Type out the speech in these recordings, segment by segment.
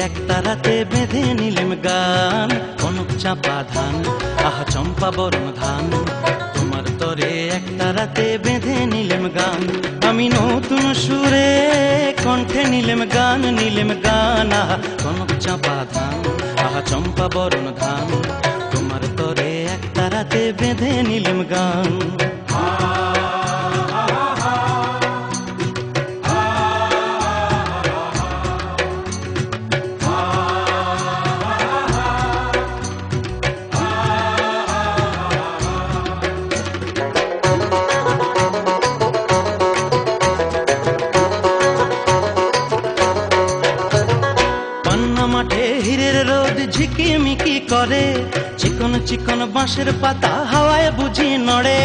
একটা রাতে বেঁধে নিলেম গান, কনক চাপা ধান, আহা চম্পা বরণ ধান। তোমার তরে একটা রাতে বেঁধে নিলেম গান, আমি নতুন সুরে কণ্ঠে নিলেম গান, আহা কনক চাপা ধান, আহা চম্পা বরণ ধান। তোমার তরে একটা রাতে বেঁধে নিলেম গান। মাঠে হীরের রোদ ঝিকিমিকি করে, চিকন চিকন বাঁশের পাতা হাওয়ায় বুঝি নড়ে।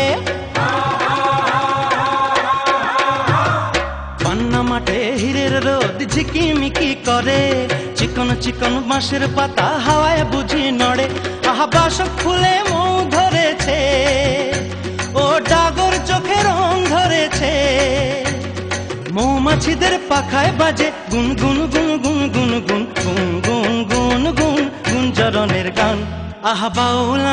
পান্না মাঠে হীরের রোদ ঝিকিমিকি করে, চিকন চিকন বাঁশের পাতা হাওয়ায় বুঝি নড়ে। আহা বাসক ফুলে মৌ ধরেছে, ও ডাগর চোখে রং ধরেছে। মৌমাছিদের পাখায় বাজে গুন গুন গুন গুন গুন গুন গুন গুন গুন গুন গুঞ্জরনের গান। আহা বাউল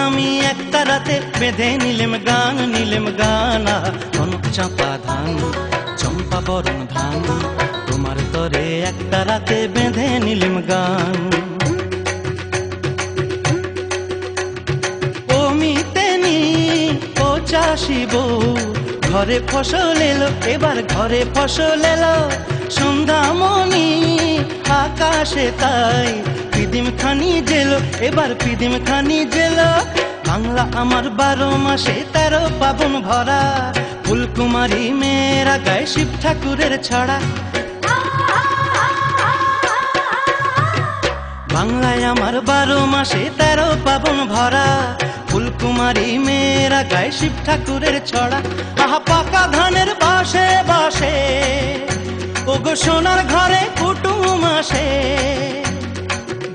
আমি একটা রাতে বেঁধে নিলেম গান, আহা কনক চাপা ধান, চম্পা বরণ ধান। তোমার তরে একটা রাতে বেঁধে নিলেম গান। ও মিতেনি ও চাষি বউ, ঘরে ফসল এলো, এবার ঘরে ফসল এলো। সন্ধ্যামণি আকাশে তাই পিদিম খানি জেলো, এবার পিদিম খানি জেলো। বাংলা আমার 12 মাসে 13 পাবন ভরা, ফুলকুমারী মেয়েরা গায়ে শিব ঠাকুরের ছড়া। বাংলায় আমার 12 মাসে 13 পাবন ভরা, ফুলকুমারী মেয়েরা গায়ে শিব ঠাকুরের ছড়া। আহা পাকা ধানের বাসে বাসে, ওগো সোনার ঘরে কুটুম আসে।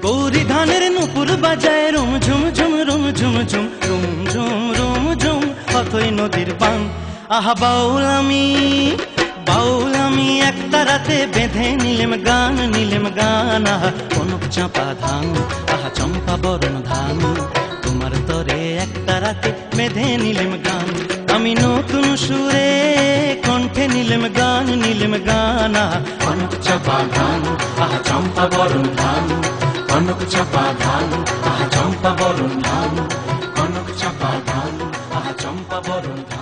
গৌরী ধানের নুপুর বাজায় রুম ঝুম ঝুম রুম ঝুম ঝুম রুম ঝুম রুম ঝুম, অথই নদীর বান। আহা বাউল আমি একটা রাতে বেঁধে নিলেম গান, আহা কনক চাপা ধান, আহা চম্পা বরণ ধান। তোমার তরে একটা রাতে বেঁধে নিলেম গান, আমি নতুন সুরে কণ্ঠে নিলেম গান, আহা কনক চাপা ধান, আহা চম্পা বরণ ধান। কনক চাপা ধান, আহা চম্পা বরণ ধান, কনক চাপা ধান, আহা চম্পা বরণ ধান।